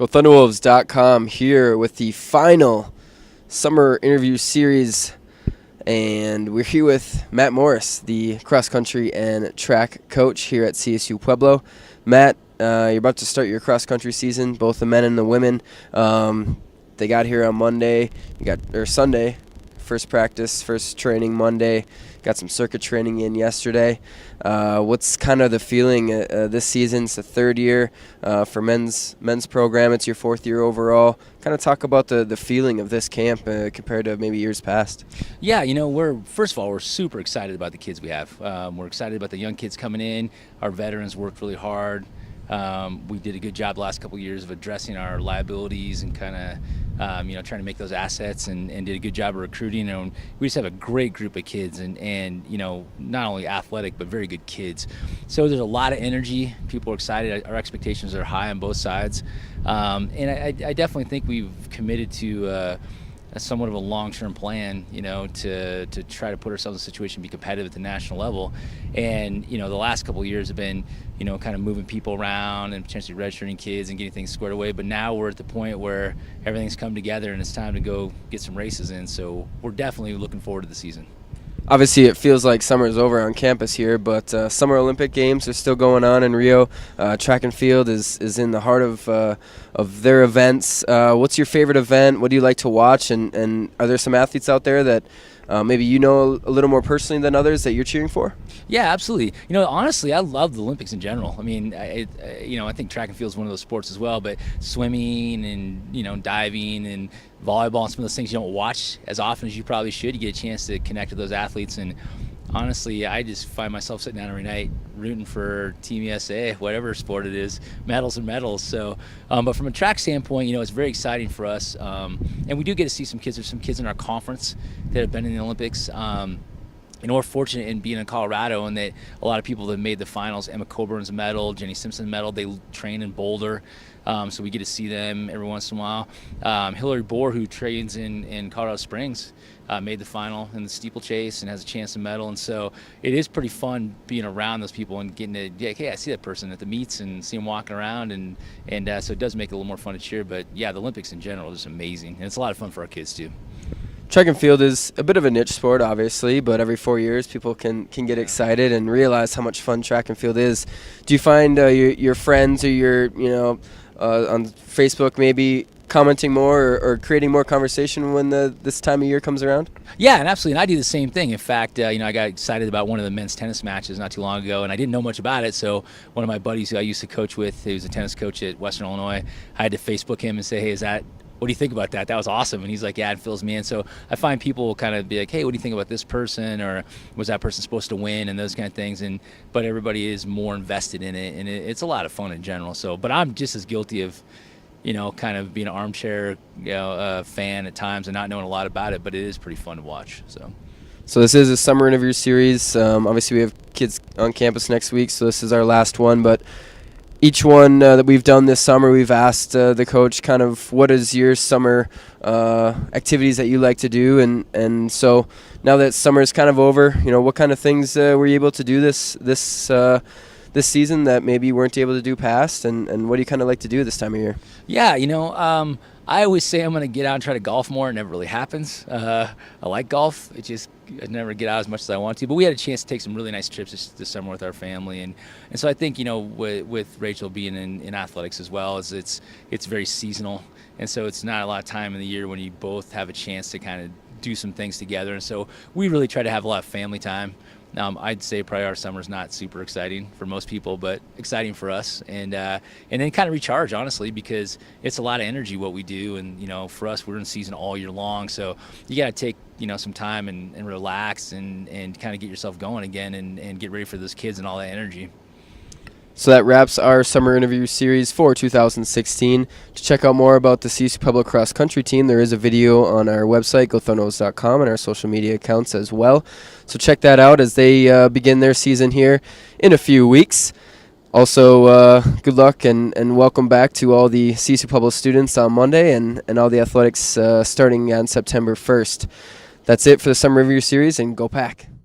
GoThunderWolves.com here with the final summer interview series, and we're here with Matt Morris, the cross-country and track coach here at CSU-Pueblo. Matt, you're about to start your cross-country season, both the men and the women. They got here on Sunday, first practice, first training Monday. Got some circuit training in yesterday. What's kind of the feeling this season? It's the third year for men's program. It's your fourth year overall. Kind of talk about the feeling of this camp compared to maybe years past. Yeah, we're super excited about the kids we have. We're excited about the young kids coming in. Our veterans worked really hard. We did a good job the last couple of years of addressing our liabilities and kind of trying to make those assets and did a good job of recruiting. And we just have a great group of kids and not only athletic but very good kids. So there's a lot of energy. People are excited. Our expectations are high on both sides. And I definitely think we've committed to somewhat of a long-term plan, to try to put ourselves in a situation to be competitive at the national level. And, the last couple of years have been, kind of moving people around and potentially redshirting kids and getting things squared away. But now we're at the point where everything's come together and it's time to go get some races in. So we're definitely looking forward to the season. Obviously, it feels like summer is over on campus here, but Summer Olympic Games are still going on in Rio. Track and field is in the heart of their events. What's your favorite event? What do you like to watch? And are there some athletes out there that maybe a little more personally than others that you're cheering for? Yeah, absolutely. Honestly, I love the Olympics in general. I mean, I think track and field is one of those sports as well, but swimming and, diving and volleyball and some of those things you don't watch as often as you probably should. You get a chance to connect with those athletes, and honestly, I just find myself sitting down every night rooting for Team USA, whatever sport it is, medals and medals. So, but from a track standpoint, it's very exciting for us, and we do get to see some kids. There's some kids in our conference that have been in the Olympics. We're fortunate in being in Colorado and that a lot of people that made the finals. Emma Coburn's a medal, Jenny Simpson medal. They train in Boulder, so we get to see them every once in a while. Hillary Bohr, who trains in Colorado Springs, made the final in the steeplechase and has a chance to medal. And so it is pretty fun being around those people and getting to, hey, I see that person at the meets and see them walking around. And so it does make it a little more fun to cheer. But, yeah, the Olympics in general is amazing. And it's a lot of fun for our kids, too. Track and field is a bit of a niche sport, obviously, but every 4 years people can get excited and realize how much fun track and field is. Do you find your friends or your on Facebook maybe commenting more or creating more conversation when this time of year comes around? Yeah, and absolutely, and I do the same thing. In fact, I got excited about one of the men's tennis matches not too long ago, and I didn't know much about it, so one of my buddies who I used to coach with, he was a tennis coach at Western Illinois, I had to Facebook him and say, hey, what do you think about that? That was awesome. And he's like, yeah, it fills me in. So I find people will kind of be like, hey, what do you think about this person? Or was that person supposed to win? And those kind of things. But everybody is more invested in it. And it's a lot of fun in general. So, but I'm just as guilty of, kind of being an armchair, fan at times and not knowing a lot about it. But it is pretty fun to watch. So this is a summer interview series. Obviously, we have kids on campus next week. So this is our last one. But each one that we've done this summer, we've asked the coach kind of what is your summer activities that you like to do, and so now that summer is kind of over, what kind of things were you able to do this season that maybe you weren't able to do past, and what do you kind of like to do this time of year? Yeah, I always say I'm going to get out and try to golf more. It never really happens. I like golf. I never get out as much as I want to. But we had a chance to take some really nice trips this summer with our family. And so I think, with Rachel being in athletics as well, it's very seasonal. And so it's not a lot of time in the year when you both have a chance to kind of do some things together. And so we really try to have a lot of family time. I'd say probably our summer's not super exciting for most people, but exciting for us, and then kind of recharge, honestly, because it's a lot of energy what we do, and for us, we're in season all year long, so you got to take some time and relax and kind of get yourself going again and get ready for those kids and all that energy. So that wraps our summer interview series for 2016. To check out more about the CSU-Pueblo cross country team, there is a video on our website, GoThunderWolves.com, and our social media accounts as well. So check that out as they begin their season here in a few weeks. Also, good luck and welcome back to all the CSU-Pueblo students on Monday and all the athletics starting on September 1st. That's it for the summer review series, and go Pack!